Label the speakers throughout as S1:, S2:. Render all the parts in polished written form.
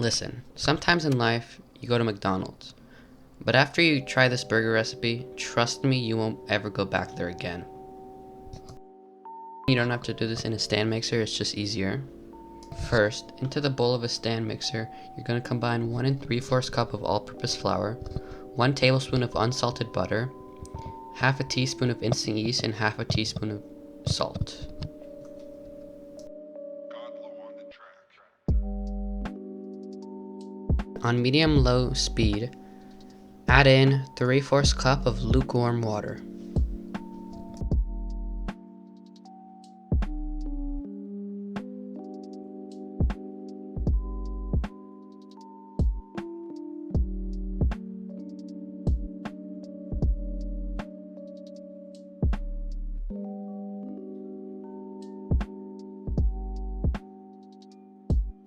S1: Listen, sometimes in life, you go to McDonald's. But after you try this burger recipe, trust me, you won't ever go back there again. You don't have to do this in a stand mixer, it's just easier. First, into the bowl of a stand mixer, you're going to combine 1 3/4 cup of all-purpose flour, 1 tablespoon of unsalted butter, half a teaspoon of instant yeast, and half a teaspoon of salt. On medium-low speed, add in 3/4 cup of lukewarm water.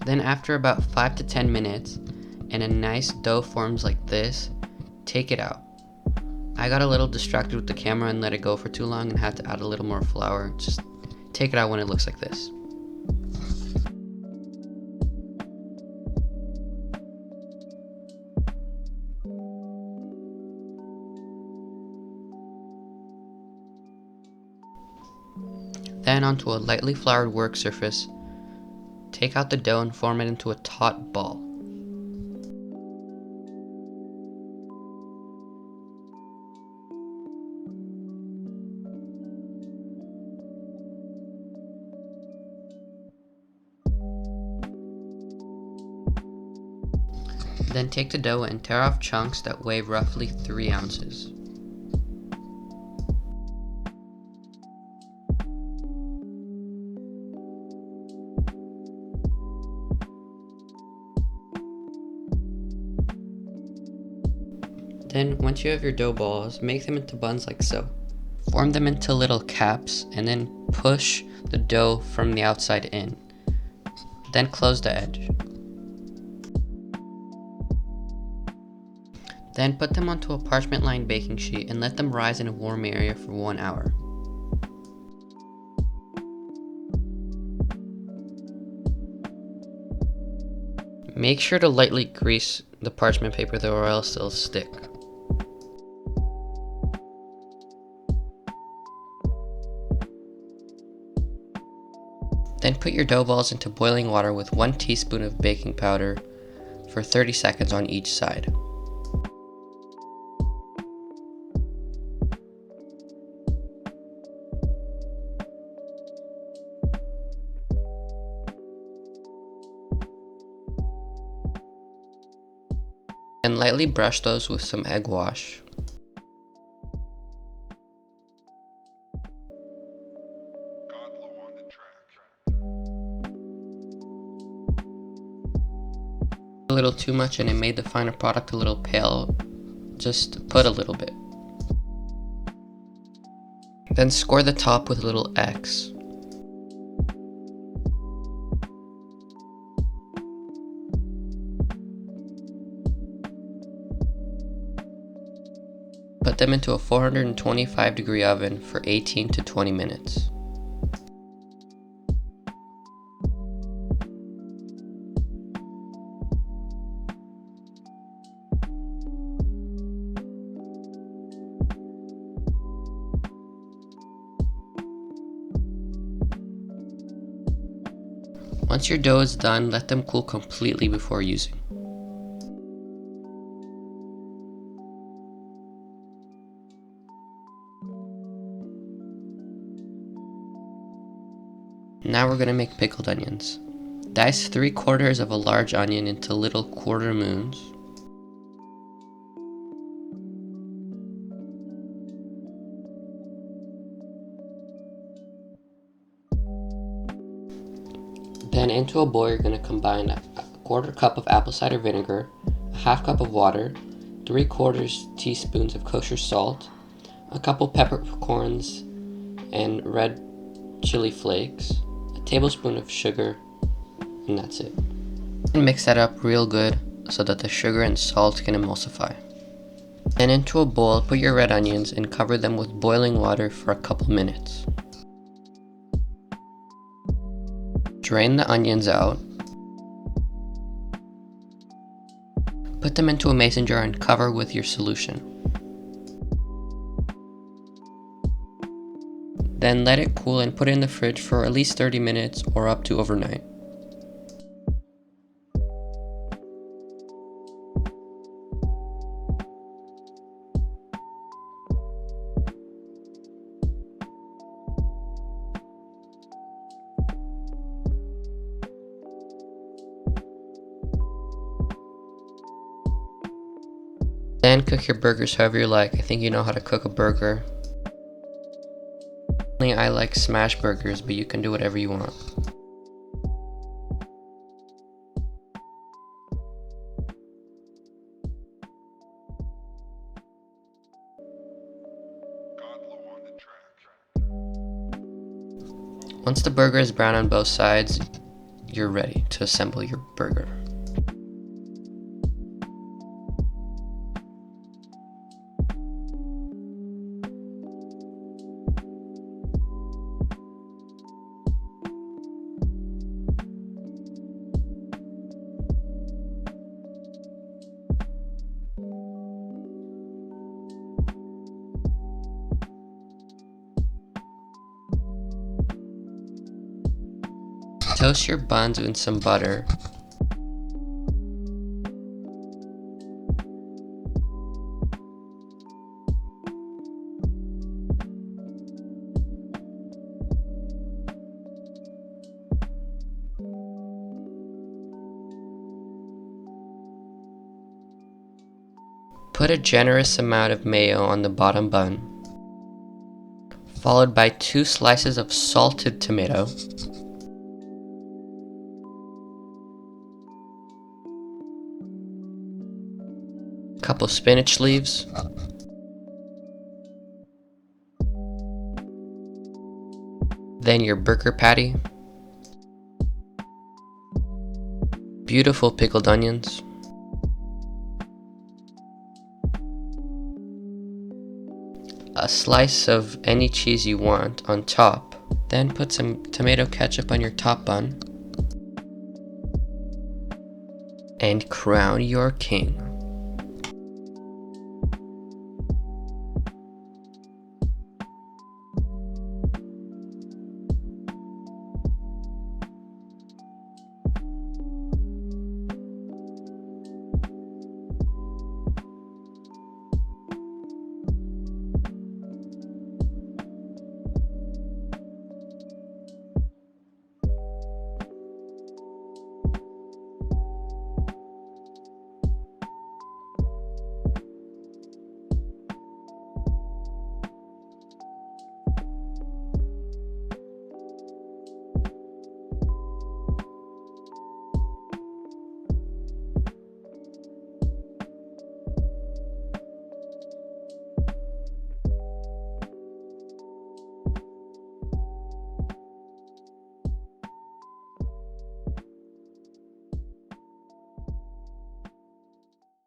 S1: Then after about 5 to 10 minutes, and a nice dough forms like this, take it out. I got a little distracted with the camera and let it go for too long and had to add a little more flour. Just take it out when it looks like this. Then onto a lightly floured work surface, take out the dough and form it into a taut ball. Then take the dough and tear off chunks that weigh roughly 3 ounces. Then, once you have your dough balls, make them into buns like so. Form them into little caps and then push the dough from the outside in. Then close the edge. Then put them onto a parchment-lined baking sheet and let them rise in a warm area for 1 hour. Make sure to lightly grease the parchment paper though, or else it'll stick. Then put your dough balls into boiling water with 1 teaspoon of baking powder for 30 seconds on each side. And lightly brush those with some egg wash. A little too much and it made the final product a little pale. Just put a little bit. Then score the top with a little X. Put them into a 425-degree oven for 18 to 20 minutes. Once your dough is done, let them cool completely before using. Now we're going to make pickled onions. Dice 3/4 of a large onion into little quarter moons. Then into a bowl you're going to combine a 1/4 cup of apple cider vinegar, a 1/2 cup of water, 3/4 teaspoons of kosher salt, a couple peppercorns and red chili flakes, a tablespoon of sugar, and that's it. And mix that up real good so that the sugar and salt can emulsify. Then into a bowl, put your red onions and cover them with boiling water for a couple minutes. Drain the onions out. Put them into a mason jar and cover with your solution. Then let it cool and put it in the fridge for at least 30 minutes or up to overnight. Then cook your burgers however you like. I think you know how to cook a burger. I like smash burgers, but you can do whatever you want. Once the burger is brown on both sides, you're ready to assemble your burger. Toast your buns with some butter. Put a generous amount of mayo on the bottom bun, followed by 2 slices of salted tomato, couple spinach leaves, then your burger patty, beautiful pickled onions, a slice of any cheese you want on top, then put some tomato ketchup on your top bun, and crown your king.